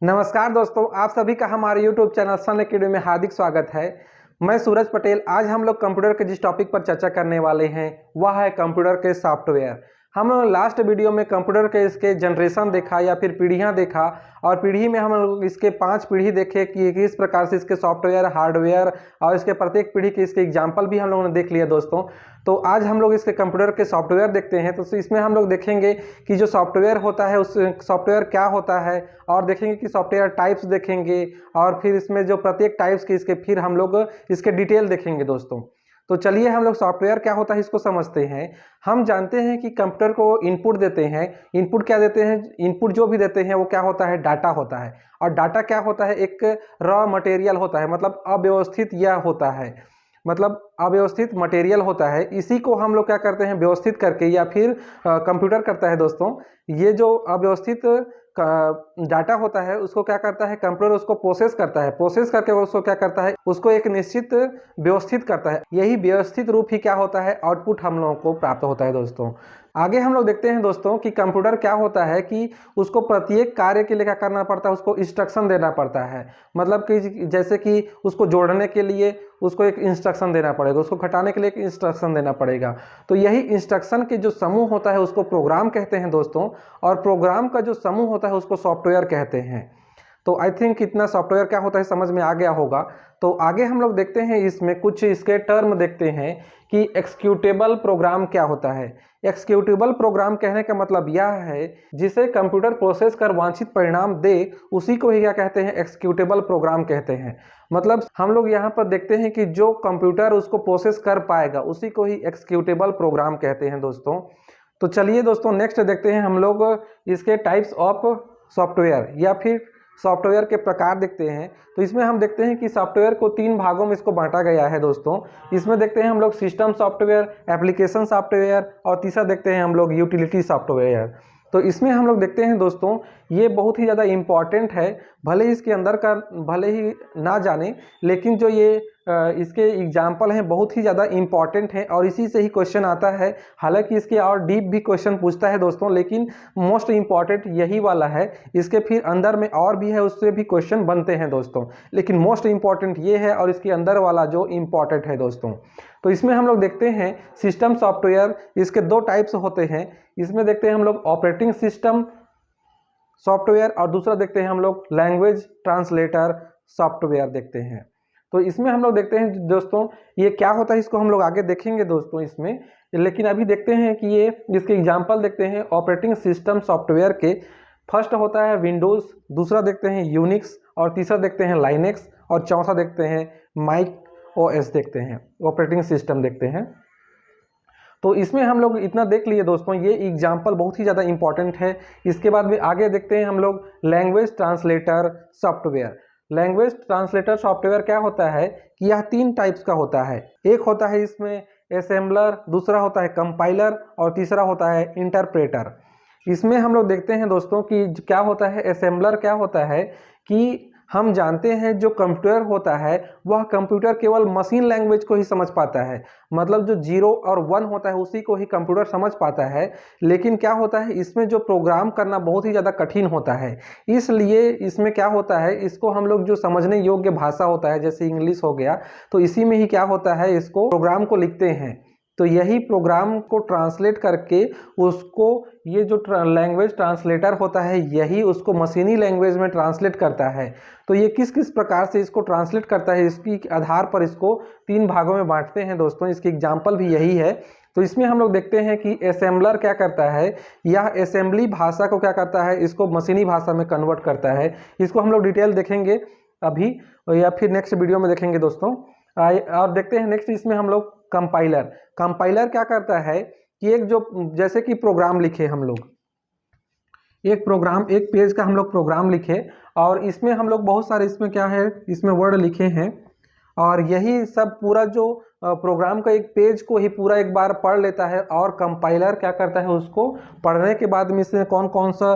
नमस्कार दोस्तों, आप सभी का हमारे YouTube चैनल सन एकेडमी में हार्दिक स्वागत है। मैं सूरज पटेल। आज हम लोग कंप्यूटर के जिस टॉपिक पर चर्चा करने वाले हैं वह है कंप्यूटर के सॉफ्टवेयर। हम लोग लास्ट वीडियो में कंप्यूटर के इसके जनरेशन देखा या फिर पीढ़ियां देखा, और पीढ़ी में हम लोग इसके 5 पीढ़ी देखे कि किस प्रकार से इसके सॉफ्टवेयर, हार्डवेयर और इसके प्रत्येक पीढ़ी के इसके एग्जाम्पल भी हम लोगों ने देख लिया दोस्तों। तो आज हम लोग इसके कंप्यूटर के सॉफ्टवेयर देखते हैं। तो इसमें हम लोग देखेंगे कि जो सॉफ्टवेयर होता है उस सॉफ्टवेयर क्या होता है, और देखेंगे कि सॉफ्टवेयर टाइप्स देखेंगे, और फिर इसमें जो प्रत्येक टाइप्स के इसके फिर हम लोग इसके डिटेल देखेंगे दोस्तों। तो चलिए हम लोग सॉफ्टवेयर क्या होता है इसको समझते हैं। हम जानते हैं कि कंप्यूटर को इनपुट देते हैं। इनपुट क्या देते हैं? इनपुट जो भी देते हैं वो क्या होता है? डाटा होता है। और डाटा क्या होता है? एक रॉ मटेरियल होता है, मतलब अव्यवस्थित यह होता है, मतलब अव्यवस्थित मटेरियल होता है। इसी को हम लोग क्या करते हैं? व्यवस्थित करके, या फिर कंप्यूटर करता है दोस्तों। ये जो अव्यवस्थित डाटा होता है उसको क्या करता है? कंप्यूटर उसको प्रोसेस करता है। प्रोसेस करके वो उसको क्या करता है? उसको एक निश्चित व्यवस्थित करता है। यही व्यवस्थित रूप ही क्या होता है? आउटपुट हम लोगों को प्राप्त होता है दोस्तों। आगे हम लोग देखते हैं दोस्तों कि कंप्यूटर क्या होता है कि उसको प्रत्येक कार्य के लिए क्या करना पड़ता है? उसको इंस्ट्रक्शन देना पड़ता है। मतलब कि जैसे कि उसको जोड़ने के लिए उसको एक इंस्ट्रक्शन देना पड़ेगा, उसको घटाने के लिए एक इंस्ट्रक्शन देना पड़ेगा। तो यही इंस्ट्रक्शन के जो समूह होता है उसको प्रोग्राम कहते हैं दोस्तों, और प्रोग्राम का जो समूह होता है उसको सॉफ्टवेयर कहते हैं। तो आई थिंक इतना सॉफ्टवेयर क्या होता है समझ में आ गया होगा। तो आगे हम लोग देखते हैं, इसमें कुछ इसके टर्म देखते हैं कि एक्सिक्यूटेबल प्रोग्राम क्या होता है। एक्सिक्यूटेबल प्रोग्राम कहने का मतलब यह है जिसे कंप्यूटर प्रोसेस कर वांछित परिणाम दे, उसी को ही क्या कहते हैं? एक्सिक्यूटेबल प्रोग्राम कहते हैं। मतलब हम लोग यहाँ पर देखते हैं कि जो कंप्यूटर उसको प्रोसेस कर पाएगा उसी को ही एक्सिक्यूटेबल प्रोग्राम कहते हैं दोस्तों। तो चलिए दोस्तों नेक्स्ट देखते हैं हम लोग इसके टाइप्स ऑफ सॉफ्टवेयर या फिर सॉफ्टवेयर के प्रकार देखते हैं। तो इसमें हम देखते हैं कि सॉफ्टवेयर को 3 भागों में इसको बांटा गया है दोस्तों। इसमें देखते हैं हम लोग सिस्टम सॉफ्टवेयर, एप्लीकेशन सॉफ्टवेयर, और तीसरा देखते हैं हम लोग यूटिलिटी सॉफ्टवेयर। तो इसमें हम लोग देखते हैं दोस्तों, ये बहुत ही ज़्यादा इम्पॉर्टेंट है। भले ही इसके अंदर का भले ही ना जाने, लेकिन जो ये इसके एग्जाम्पल हैं बहुत ही ज़्यादा इम्पॉर्टेंट हैं, और इसी से ही क्वेश्चन आता है। हालांकि इसके और डीप भी क्वेश्चन पूछता है दोस्तों, लेकिन मोस्ट इम्पॉर्टेंट यही वाला है। इसके फिर अंदर में और भी है, उससे भी क्वेश्चन बनते हैं दोस्तों, लेकिन मोस्ट इम्पॉर्टेंट ये है और इसके अंदर वाला जो इम्पॉर्टेंट है दोस्तों। तो इसमें हम लोग देखते हैं सिस्टम सॉफ्टवेयर, इसके 2 टाइप्स होते हैं। इसमें देखते हैं हम लोग ऑपरेटिंग सिस्टम सॉफ्टवेयर, और दूसरा देखते हैं हम लोग लैंग्वेज ट्रांसलेटर सॉफ्टवेयर देखते हैं। तो इसमें हम लोग देखते हैं दोस्तों ये क्या होता है, इसको हम लोग आगे देखेंगे दोस्तों इसमें। लेकिन अभी देखते हैं कि ये इसके एग्जांपल देखते हैं ऑपरेटिंग सिस्टम सॉफ्टवेयर के। फर्स्ट होता है विंडोज़, दूसरा देखते हैं यूनिक्स, और तीसरा देखते हैं लाइनेक्स, और चौथा देखते हैं माइक ओएस देखते हैं, ऑपरेटिंग सिस्टम देखते हैं। तो इसमें हम लोग इतना देख लिए दोस्तों, ये एग्जाम्पल बहुत ही ज़्यादा इंपॉर्टेंट है। इसके बाद में आगे देखते हैं हम लोग language translator software. Language translator software क्या होता है कि यह 3 टाइप्स का होता है। एक होता है इसमें असेंबलर, दूसरा होता है कंपाइलर, और तीसरा होता है इंटरप्रेटर। इसमें हम लोग देखते हैं दोस्तों कि क्या होता है। असेंबलर क्या होता है कि हम जानते हैं जो कंप्यूटर होता है वह कंप्यूटर केवल मशीन लैंग्वेज को ही समझ पाता है। मतलब जो 0 और 1 होता है उसी को ही कंप्यूटर समझ पाता है। लेकिन क्या होता है, इसमें जो प्रोग्राम करना बहुत ही ज़्यादा कठिन होता है। इसलिए इसमें क्या होता है, इसको हम लोग जो समझने योग्य भाषा होता है जैसे इंग्लिश हो गया, तो इसी में ही क्या होता है, इसको प्रोग्राम को लिखते हैं। तो यही प्रोग्राम को ट्रांसलेट करके उसको, ये जो लैंग्वेज ट्रांसलेटर होता है यही उसको मशीनी लैंग्वेज में ट्रांसलेट करता है। तो ये किस किस प्रकार से इसको ट्रांसलेट करता है, इसकी आधार पर इसको 3 भागों में बांटते हैं दोस्तों। इसकी एग्जाम्पल भी यही है। तो इसमें हम लोग देखते हैं कि असेंबलर क्या करता है, यह असेंबली भाषा को क्या करता है, इसको मशीनी भाषा में कन्वर्ट करता है। इसको हम लोग डिटेल देखेंगे अभी, या फिर नेक्स्ट वीडियो में देखेंगे दोस्तों। और देखते हैं नेक्स्ट इसमें हम लोग कंपाइलर। कंपाइलर क्या करता है कि एक जो, जैसे कि प्रोग्राम लिखे हम लोग, एक प्रोग्राम, एक पेज का हम लोग प्रोग्राम लिखे, और इसमें हम लोग बहुत सारे, इसमें क्या है, इसमें वर्ड लिखे हैं, और यही सब पूरा जो प्रोग्राम का एक पेज को ही पूरा एक बार पढ़ लेता है। और कंपाइलर क्या करता है, उसको पढ़ने के बाद में इसमें कौन कौन सा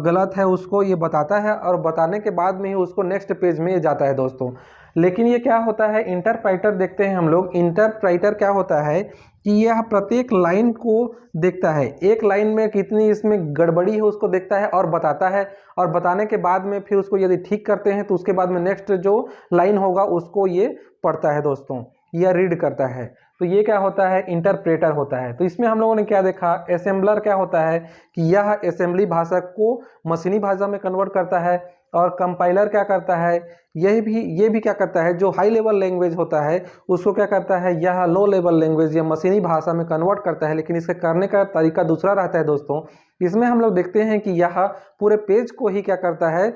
गलत है उसको ये बताता है, और बताने के बाद में ही उसको नेक्स्ट पेज में जाता है दोस्तों। लेकिन ये क्या होता है, इंटरप्रेटर देखते हैं हम लोग। इंटरप्रेटर क्या होता है कि यह प्रत्येक लाइन को देखता है, एक लाइन में कितनी इसमें गड़बड़ी है उसको देखता है और बताता है, और बताने के बाद में फिर उसको यदि ठीक करते हैं तो उसके बाद में नेक्स्ट जो लाइन होगा उसको ये पढ़ता है दोस्तों, या रीड करता है। तो ये क्या होता है, इंटरप्रेटर होता है। तो इसमें हम लोगों ने क्या देखा, असेंबलर क्या होता है कि यह असेंबली भाषा को मशीनी भाषा में कन्वर्ट करता है, और कंपाइलर क्या करता है, ये भी क्या करता है, जो हाई लेवल लैंग्वेज होता है उसको क्या करता है, यह लो लेवल लैंग्वेज या मशीनी भाषा में कन्वर्ट करता है। लेकिन इसके करने का तरीका दूसरा रहता है दोस्तों। इसमें हम लोग देखते हैं कि यह पूरे पेज को ही क्या करता है,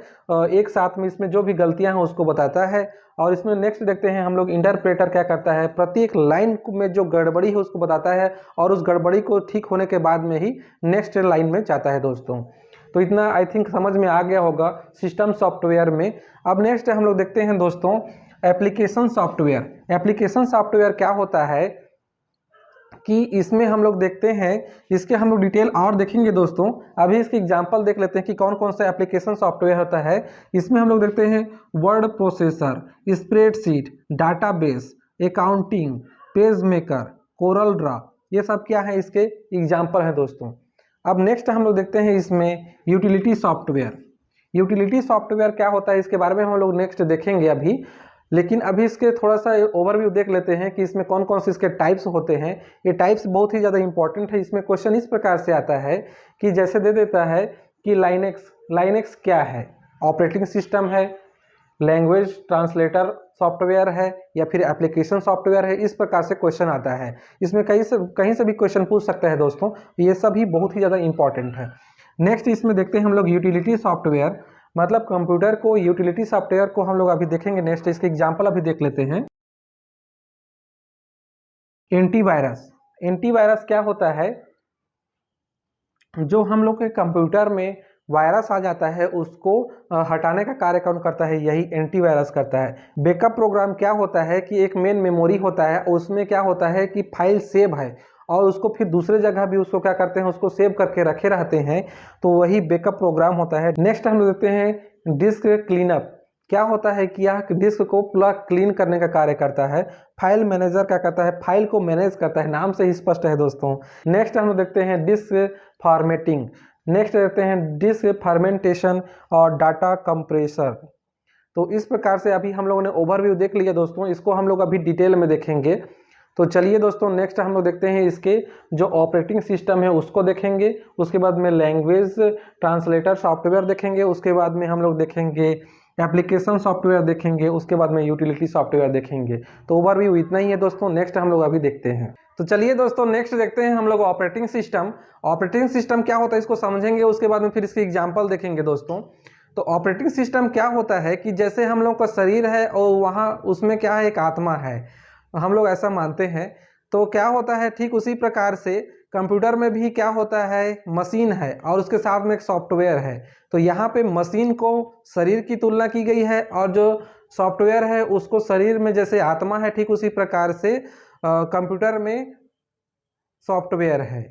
एक साथ में इसमें जो भी गलतियां हैं उसको बताता है। और इसमें नेक्स्ट देखते हैं हम लोग, इंटरप्रेटर क्या करता है, प्रत्येक लाइन में जो गड़बड़ी है उसको बताता है, और उस गड़बड़ी को ठीक होने के बाद में ही नेक्स्ट लाइन में जाता है दोस्तों। तो इतना आई थिंक समझ में आ गया होगा सिस्टम सॉफ्टवेयर में। अब नेक्स्ट हम लोग देखते हैं दोस्तों एप्लीकेशन सॉफ्टवेयर। एप्लीकेशन सॉफ्टवेयर क्या होता है कि इसमें हम लोग देखते हैं, इसके हम लोग डिटेल और देखेंगे दोस्तों। अभी इसकी एग्जांपल देख लेते हैं कि कौन कौन सा एप्लीकेशन सॉफ्टवेयर होता है। इसमें हम लोग देखते हैं word processor, spreadsheet, database, accounting, page maker, Corel Draw, ये सब क्या है, इसके एग्जाम्पल हैं दोस्तों। अब नेक्स्ट हम लोग देखते हैं इसमें यूटिलिटी सॉफ्टवेयर। यूटिलिटी सॉफ्टवेयर क्या होता है इसके बारे में हम लोग नेक्स्ट देखेंगे अभी। लेकिन अभी इसके थोड़ा सा ओवरव्यू देख लेते हैं कि इसमें कौन कौन से इसके टाइप्स होते हैं। ये टाइप्स बहुत ही ज़्यादा इंपॉर्टेंट है। इसमें क्वेश्चन इस प्रकार से आता है कि जैसे दे देता है कि लाइनेक्स क्या है, ऑपरेटिंग सिस्टम है, लैंग्वेज ट्रांसलेटर सॉफ्टवेयर है, या फिर एप्लीकेशन सॉफ्टवेयर है। इस प्रकार से क्वेश्चन आता है। इसमें कहीं से भी क्वेश्चन पूछ सकते हैं दोस्तों। ये सभी बहुत ही ज़्यादा इंपॉर्टेंट है। नेक्स्ट इसमें देखते हैं हम लोग यूटिलिटी सॉफ्टवेयर, मतलब कंप्यूटर को यूटिलिटी सॉफ्टवेयर को हम लोग अभी देखेंगे। नेक्स्ट इसके एग्जांपल अभी देख लेते हैं। एंटीवायरस। एंटीवायरस क्या होता है, जो हम लोग के कंप्यूटर में वायरस आ जाता है उसको हटाने का कार्य कौन करता है, यही एंटीवायरस करता है। बैकअप प्रोग्राम क्या होता है कि एक मेन मेमोरी होता है, उसमें क्या होता है कि फाइल सेव है और उसको फिर दूसरे जगह भी उसको क्या करते हैं, उसको सेव करके रखे रहते हैं, तो वही बैकअप प्रोग्राम होता है। नेक्स्ट हम देखते हैं डिस्क क्लीनअप। क्या होता है कि यह डिस्क को पूरा क्लीन करने का कार्य करता है। फाइल मैनेजर क्या करता है, फाइल को मैनेज करता है, नाम से ही स्पष्ट है दोस्तों। नेक्स्ट हम देखते हैं डिस्क फॉर्मेटिंग। नेक्स्ट देखते हैं डिस्क फर्मेंटेशन और डाटा कंप्रेसर। तो इस प्रकार से अभी हम लोगों ने ओवरव्यू देख लिया दोस्तों, इसको हम लोग अभी डिटेल में देखेंगे। तो चलिए दोस्तों नेक्स्ट हम लोग देखते हैं इसके जो ऑपरेटिंग सिस्टम है उसको देखेंगे, उसके बाद में लैंग्वेज ट्रांसलेटर सॉफ्टवेयर देखेंगे, उसके बाद में हम लोग देखेंगे एप्लीकेशन सॉफ्टवेयर देखेंगे, उसके बाद में यूटिलिटी सॉफ्टवेयर देखेंगे। तो ओवरव्यू इतना ही है दोस्तों। नेक्स्ट हम लोग अभी देखते हैं। तो चलिए दोस्तों नेक्स्ट देखते हैं हम लोग ऑपरेटिंग सिस्टम। ऑपरेटिंग सिस्टम क्या होता है इसको समझेंगे, उसके बाद में फिर इसकी एग्जांपल देखेंगे दोस्तों। तो ऑपरेटिंग सिस्टम क्या होता है कि जैसे हम लोग का शरीर है और वहाँ उसमें क्या है, एक आत्मा है, हम लोग ऐसा मानते हैं। तो क्या होता है, ठीक उसी प्रकार से कंप्यूटर में भी क्या होता है, मशीन है और उसके साथ में एक सॉफ्टवेयर है। तो यहाँ पे मशीन को शरीर की तुलना की गई है, और जो सॉफ्टवेयर है उसको शरीर में जैसे आत्मा है, ठीक उसी प्रकार से कंप्यूटर में सॉफ्टवेयर है।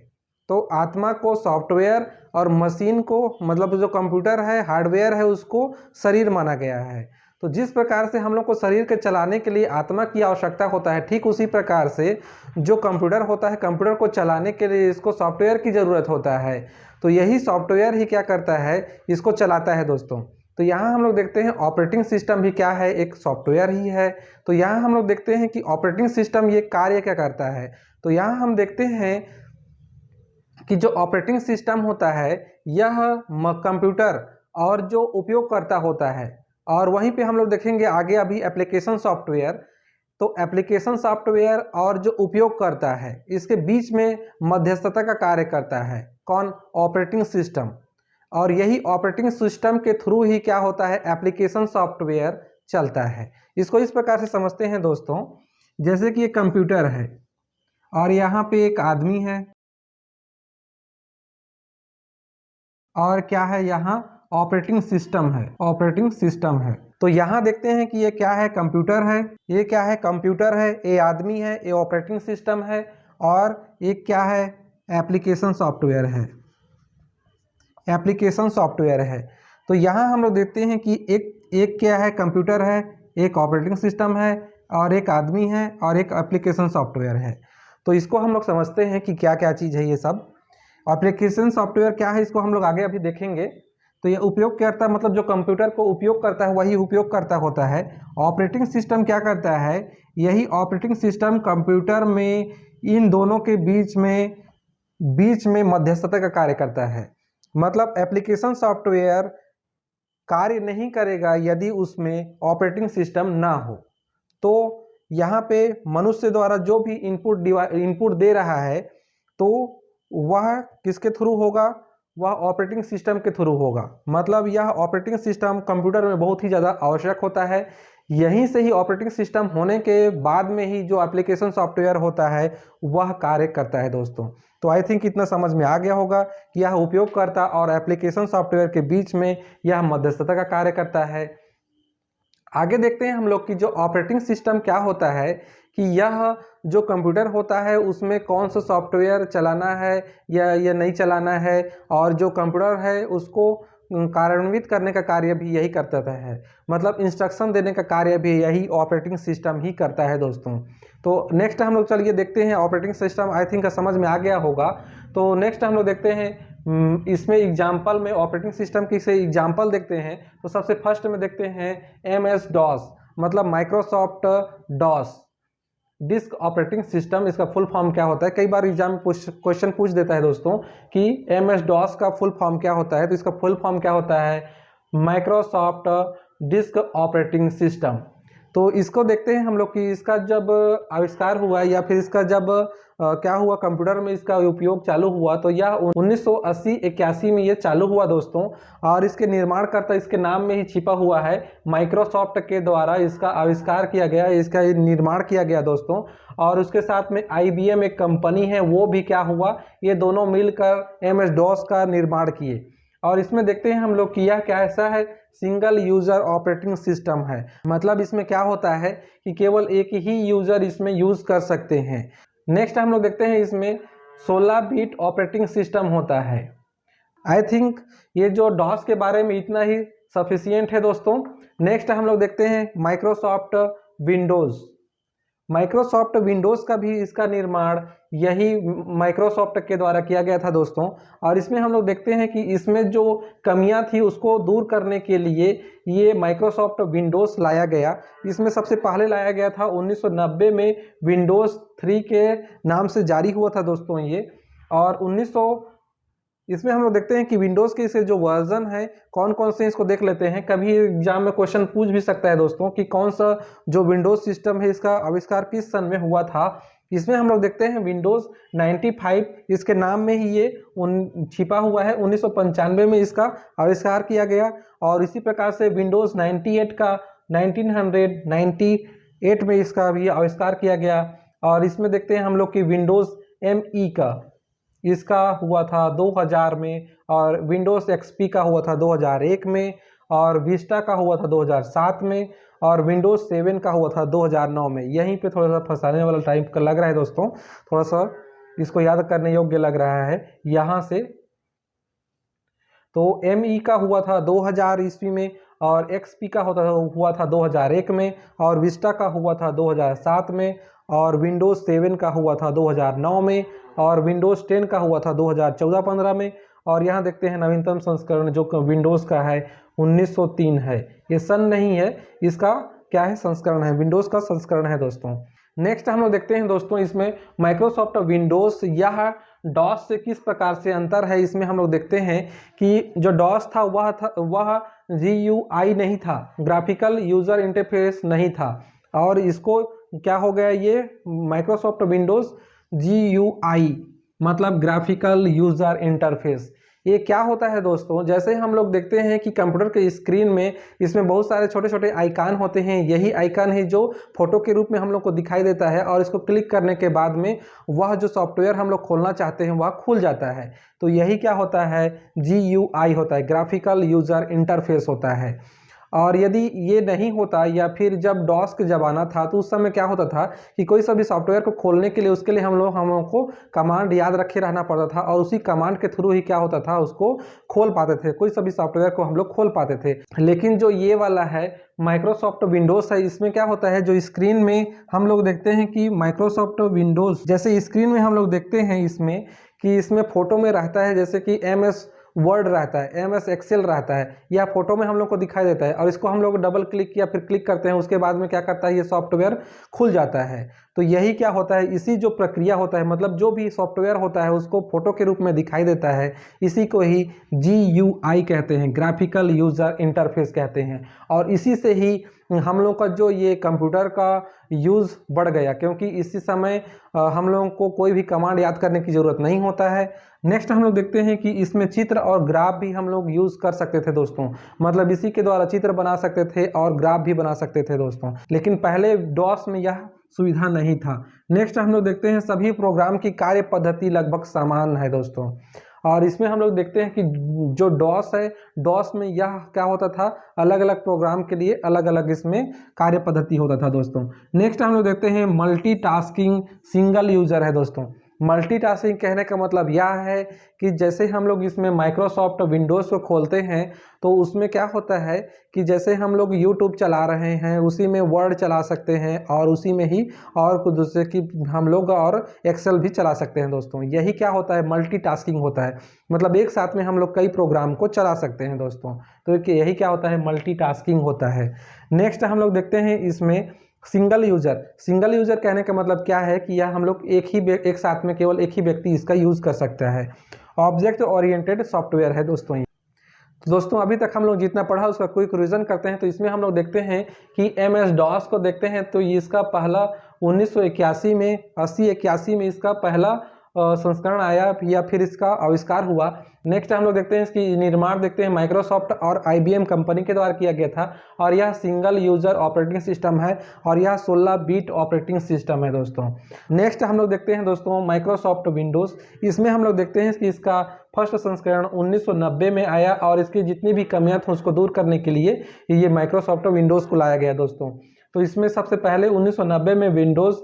तो आत्मा को सॉफ्टवेयर और मशीन को, मतलब जो कंप्यूटर है हार्डवेयर है, उसको शरीर माना गया है। तो जिस प्रकार से हम लोग को शरीर के चलाने के लिए आत्मा की आवश्यकता होता है, ठीक उसी प्रकार से जो कंप्यूटर होता है, कंप्यूटर को चलाने के लिए इसको सॉफ्टवेयर की ज़रूरत होता है। तो यही सॉफ्टवेयर ही क्या करता है, इसको चलाता है दोस्तों। तो यहाँ हम लोग देखते हैं ऑपरेटिंग सिस्टम भी क्या है, एक सॉफ्टवेयर ही है। तो यहाँ हम लोग देखते हैं कि ऑपरेटिंग सिस्टम ये कार्य क्या करता है। तो यहाँ हम देखते हैं कि जो ऑपरेटिंग सिस्टम होता है यह कंप्यूटर और जो उपयोगकर्ता होता है, और वहीं पे हम लोग देखेंगे आगे अभी एप्लीकेशन सॉफ्टवेयर। तो एप्लीकेशन सॉफ्टवेयर और जो उपयोगकर्ता है इसके बीच में मध्यस्थता का कार्य करता है कौन, ऑपरेटिंग सिस्टम। और यही ऑपरेटिंग सिस्टम के थ्रू ही क्या होता है, एप्लीकेशन सॉफ्टवेयर चलता है। इसको इस प्रकार से समझते हैं दोस्तों, जैसे कि एक कंप्यूटर है और यहाँ पे एक आदमी है, और क्या है, यहाँ ऑपरेटिंग सिस्टम है, ऑपरेटिंग सिस्टम है। तो यहाँ देखते हैं कि ये क्या है, कंप्यूटर है, ये क्या है, कंप्यूटर है, ये आदमी है, ये ऑपरेटिंग सिस्टम है, और ये क्या है, एप्लीकेशन सॉफ्टवेयर है, एप्लीकेशन सॉफ्टवेयर है। तो यहाँ हम लोग देखते हैं कि एक एक क्या है, कंप्यूटर है, एक ऑपरेटिंग सिस्टम है और एक आदमी है और एक एप्लीकेशन सॉफ्टवेयर है। तो इसको हम लोग समझते हैं कि क्या क्या चीज़ है ये सब। एप्लीकेशन सॉफ्टवेयर क्या है इसको हम लोग आगे अभी देखेंगे। तो ये उपयोगकर्ता मतलब जो कंप्यूटर को उपयोग करता है वही उपयोगकर्ता होता है। ऑपरेटिंग सिस्टम क्या करता है, यही ऑपरेटिंग सिस्टम कंप्यूटर में इन दोनों के बीच में मध्यस्थता का कार्य करता है। मतलब एप्लीकेशन सॉफ्टवेयर कार्य नहीं करेगा यदि उसमें ऑपरेटिंग सिस्टम ना हो। तो यहाँ पे मनुष्य द्वारा जो भी इनपुट दे रहा है तो वह किसके थ्रू होगा, वह ऑपरेटिंग सिस्टम के थ्रू होगा। मतलब यह ऑपरेटिंग सिस्टम कंप्यूटर में बहुत ही ज़्यादा आवश्यक होता है। यहीं से ही ऑपरेटिंग सिस्टम होने के बाद में ही जो एप्लीकेशन सॉफ्टवेयर होता है वह कार्य करता है दोस्तों। तो आई थिंक इतना समझ में आ गया होगा कि यह उपयोगकर्ता और एप्लीकेशन सॉफ्टवेयर के बीच में यह मध्यस्थता का कार्य करता है। आगे देखते हैं हम लोग कि जो ऑपरेटिंग सिस्टम क्या होता है, कि यह जो कंप्यूटर होता है उसमें कौन सा सॉफ्टवेयर चलाना है या नहीं चलाना है, और जो कंप्यूटर है उसको कार्यान्वित करने का कार्य भी यही करता है। मतलब इंस्ट्रक्शन देने का कार्य भी यही ऑपरेटिंग सिस्टम ही करता है दोस्तों। तो नेक्स्ट हम लोग चलिए देखते हैं ऑपरेटिंग सिस्टम। आई थिंक समझ में आ गया होगा। तो नेक्स्ट हम लोग देखते हैं इसमें एग्जाम्पल में ऑपरेटिंग सिस्टम की से एग्जाम्पल देखते हैं। तो सबसे फर्स्ट में देखते हैं MS DOS, मतलब Microsoft DOS disk operating system. इसका फुल फॉर्म क्या होता है, कई बार एग्जाम में क्वेश्चन पूछ देता है दोस्तों कि MS DOS का फुल फॉर्म क्या होता है। तो इसका फुल फॉर्म क्या होता है, माइक्रोसॉफ्ट डिस्क ऑपरेटिंग सिस्टम। तो इसको देखते हैं हम लोग कि इसका जब आविष्कार हुआ या फिर इसका जब क्या हुआ कंप्यूटर में इसका उपयोग चालू हुआ, तो यह 1980-81 में ये चालू हुआ दोस्तों। और इसके निर्माणकर्ता इसके नाम में ही छिपा हुआ है, माइक्रोसॉफ्ट के द्वारा इसका आविष्कार किया गया, इसका निर्माण किया गया दोस्तों। और उसके साथ में IBM एक कंपनी है, वो भी क्या हुआ, ये दोनों मिलकर MS DOS का निर्माण किए। और इसमें देखते हैं हम लोग कि यह क्या ऐसा है, सिंगल यूजर ऑपरेटिंग सिस्टम है। मतलब इसमें क्या होता है कि केवल एक ही यूजर इसमें यूज कर सकते हैं। नेक्स्ट हम लोग देखते हैं इसमें 16 बिट ऑपरेटिंग सिस्टम होता है। आई थिंक ये जो डॉस के बारे में इतना ही सफिशियंट है दोस्तों। नेक्स्ट हम लोग देखते हैं माइक्रोसॉफ्ट विंडोज़। माइक्रोसॉफ्ट विंडोज़ का भी इसका निर्माण यही माइक्रोसॉफ्ट के द्वारा किया गया था दोस्तों। और इसमें हम लोग देखते हैं कि इसमें जो कमियां थी उसको दूर करने के लिए ये माइक्रोसॉफ्ट विंडोज़ लाया गया। इसमें सबसे पहले लाया गया था 1990 में, विंडोज़ 3 के नाम से जारी हुआ था दोस्तों ये। और इसमें हम लोग देखते हैं कि विंडोज़ के इसे जो वर्जन है कौन कौन से, इसको देख लेते हैं। कभी एग्जाम में क्वेश्चन पूछ भी सकता है दोस्तों कि कौन सा जो विंडोज़ सिस्टम है इसका आविष्कार किस सन में हुआ था। इसमें हम लोग देखते हैं विंडोज़ 95, इसके नाम में ही ये छिपा हुआ है। 1995 में इसका आविष्कार किया गया। और इसी प्रकार से विंडोज़ 98 का 1998 में इसका भी आविष्कार किया गया। और इसमें देखते हैं हम लोग कि विंडोज़ ME का इसका हुआ था 2000 में, और विंडोज़ XP का हुआ था 2001 में, और विस्टा का हुआ था 2007 में, और विंडोज़ 7 का हुआ था 2009 में। यहीं पे थोड़ा सा फंसाने वाला टाइप का लग रहा है दोस्तों, थोड़ा सा इसको याद करने योग्य लग रहा है यहाँ से। तो ME का हुआ था 2000 ईस्वी में, और XP का हुआ था 2001 में, और विस्टा का हुआ था 2007 में, और विंडोज़ 7 का हुआ था 2009 में, और विंडोज़ 10 का हुआ था 2014-15 में। और यहाँ देखते हैं नवीनतम संस्करण जो विंडोज़ का है 1903 है। ये सन नहीं है, इसका क्या है, संस्करण है, विंडोज़ का संस्करण है दोस्तों। नेक्स्ट हम लोग देखते हैं दोस्तों इसमें माइक्रोसॉफ्ट विंडोज़ यह डॉस से किस प्रकार से अंतर है। इसमें हम लोग देखते हैं कि जो डॉस था वह GUI नहीं था, ग्राफिकल यूज़र इंटरफेस नहीं था। और इसको क्या हो गया, ये माइक्रोसॉफ्ट विंडोज़ GUI मतलब ग्राफिकल यूज़र इंटरफेस। ये क्या होता है दोस्तों, जैसे हम लोग देखते हैं कि कंप्यूटर के स्क्रीन में इसमें बहुत सारे छोटे छोटे आइकन होते हैं। यही आइकन है जो फोटो के रूप में हम लोग को दिखाई देता है, और इसको क्लिक करने के बाद में वह जो सॉफ्टवेयर हम लोग खोलना चाहते हैं वह खुल जाता है। तो यही क्या होता है, GUI होता है, ग्राफिकल यूज़र इंटरफेस होता है। और यदि ये नहीं होता या फिर जब डॉस का ज़माना था तो उस समय क्या होता था कि कोई सा भी सॉफ्टवेयर को खोलने के लिए उसके लिए हम लोगों को कमांड याद रखे रहना पड़ता था और उसी कमांड के थ्रू ही क्या होता था उसको खोल पाते थे, कोई सा भी सॉफ्टवेयर को हम लोग खोल पाते थे। लेकिन जो ये वाला है माइक्रोसॉफ्ट विंडोज़ है, इसमें क्या होता है जो स्क्रीन में हम लोग देखते हैं कि माइक्रोसॉफ्ट विंडोज़ जैसे स्क्रीन में हम लोग देखते हैं इसमें कि इसमें फ़ोटो में रहता है जैसे कि MS वर्ड रहता है, MS एक्सेल रहता है, या फोटो में हम लोग को दिखाई देता है और इसको हम लोग डबल क्लिक या फिर क्लिक करते हैं, उसके बाद में क्या करता है ये सॉफ्टवेयर खुल जाता है। तो यही क्या होता है, इसी जो प्रक्रिया होता है मतलब जो भी सॉफ्टवेयर होता है उसको फोटो के रूप में दिखाई देता है, इसी को ही GUI कहते हैं, ग्राफिकल यूज़र इंटरफेस कहते हैं। और इसी से ही हम लोग का जो ये कंप्यूटर का यूज़ बढ़ गया, क्योंकि इसी समय हम लोगों को कोई भी कमांड याद करने की ज़रूरत नहीं होता है। नेक्स्ट हम लोग देखते हैं कि इसमें चित्र और ग्राफ भी हम लोग यूज़ कर सकते थे दोस्तों, मतलब इसी के द्वारा चित्र बना सकते थे और ग्राफ भी बना सकते थे दोस्तों, लेकिन पहले डॉस में यह सुविधा नहीं था। नेक्स्ट हम लोग देखते हैं सभी प्रोग्राम की कार्य पद्धति लगभग समान है दोस्तों, और इसमें हम लोग देखते हैं कि जो डॉस है, डॉस में यह क्या होता था, अलग अलग प्रोग्राम के लिए अलग अलग इसमें कार्य पद्धति होता था दोस्तों। नेक्स्ट हम लोग देखते हैं मल्टीटास्किंग सिंगल यूजर है दोस्तों। मल्टीटास्किंग कहने का मतलब यह है कि जैसे हम लोग इसमें माइक्रोसॉफ्ट विंडोज़ को खोलते हैं तो उसमें क्या होता है कि जैसे हम लोग यूट्यूब चला रहे हैं उसी में वर्ड चला सकते हैं और उसी में ही और कुछ दूसरे की हम लोग और एक्सेल भी चला सकते हैं दोस्तों। यही क्या होता है, मल्टीटास्किंग होता है, मतलब एक साथ में हम लोग कई प्रोग्राम को चला सकते हैं दोस्तों। तो यही क्या होता है, मल्टीटास्किंग होता है। नेक्स्ट हम लोग देखते हैं इसमें सिंगल यूजर। सिंगल यूजर कहने का मतलब क्या है कि यह हम लोग एक साथ में केवल एक ही व्यक्ति इसका यूज कर सकता है। ऑब्जेक्ट ओरिएंटेड सॉफ्टवेयर है दोस्तों। तो दोस्तों अभी तक हम लोग जितना पढ़ा उसका क्विक रिवीजन करते हैं। तो इसमें हम लोग देखते हैं कि MS DOS को देखते हैं तो ये इसका पहला 1981 में 80-81 में इसका पहला संस्करण आया या फिर इसका आविष्कार हुआ। नेक्स्ट हम लोग देखते हैं इसकी निर्माण देखते हैं माइक्रोसॉफ्ट और IBM कंपनी के द्वारा किया गया था और यह सिंगल यूजर ऑपरेटिंग सिस्टम है और यह 16 बिट ऑपरेटिंग सिस्टम है दोस्तों। नेक्स्ट हम लोग देखते हैं दोस्तों माइक्रोसॉफ्ट विंडोज़। इसमें हम लोग देखते हैं कि इसका फर्स्ट संस्करण 1990 में आया और इसकी जितनी भी कमियां थी उसको दूर करने के लिए ये माइक्रोसॉफ्ट विंडोज़ को लाया गया दोस्तों। तो इसमें सबसे पहले 1990 में विंडोज़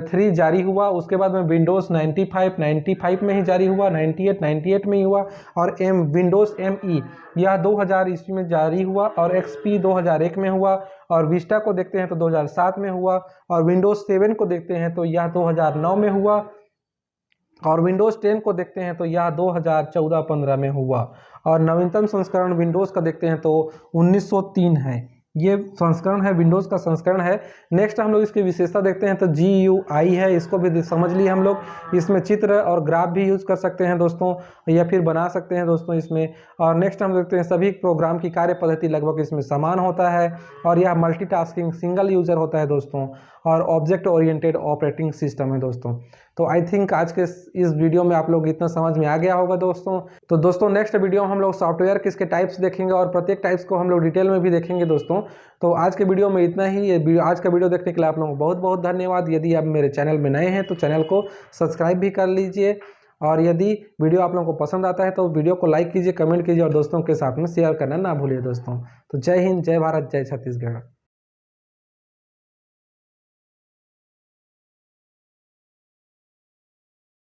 3 जारी हुआ, उसके बाद में विंडोज़ 95 में ही जारी हुआ, 98 में ही हुआ, और विंडोज़ ME यह 2000 ईस्वी में जारी हुआ और XP 2001 में हुआ, और विस्टा को देखते हैं तो 2007 में हुआ, और विंडोज़ 7 को देखते हैं तो यह 2009 में हुआ, और विंडोज़ 10 को देखते हैं तो यह 2014-15 में हुआ, और नवीनतम संस्करण विंडोज़ का देखते हैं तो 1903 है। ये संस्करण है, विंडोज़ का संस्करण है। नेक्स्ट हम लोग इसकी विशेषता देखते हैं तो GUI है, इसको भी समझ लिए हम लोग। इसमें चित्र और ग्राफ भी यूज़ कर सकते हैं दोस्तों या फिर बना सकते हैं दोस्तों इसमें। और नेक्स्ट हम देखते हैं सभी प्रोग्राम की कार्य पद्धति लगभग इसमें समान होता है और यह मल्टीटास्किंग सिंगल यूज़र होता है दोस्तों, और ऑब्जेक्ट ओरिएंटेड ऑपरेटिंग सिस्टम है दोस्तों। तो आई थिंक आज के इस वीडियो में आप लोग इतना समझ में आ गया होगा दोस्तों। तो दोस्तों नेक्स्ट वीडियो हम लोग सॉफ्टवेयर किसके टाइप्स देखेंगे और प्रत्येक टाइप्स को हम लोग डिटेल में भी देखेंगे दोस्तों। तो आज के वीडियो में इतना ही। आज का वीडियो देखने के लिए आप लोगों को बहुत बहुत धन्यवाद। यदि आप मेरे चैनल में नए हैं तो चैनल को सब्सक्राइब भी कर लीजिए, और यदि वीडियो आप लोगों को पसंद आता है तो वीडियो को लाइक कीजिए, कमेंट कीजिए और दोस्तों के साथ में शेयर करना ना भूलिए दोस्तों। तो जय हिंद, जय भारत, जय छत्तीसगढ़।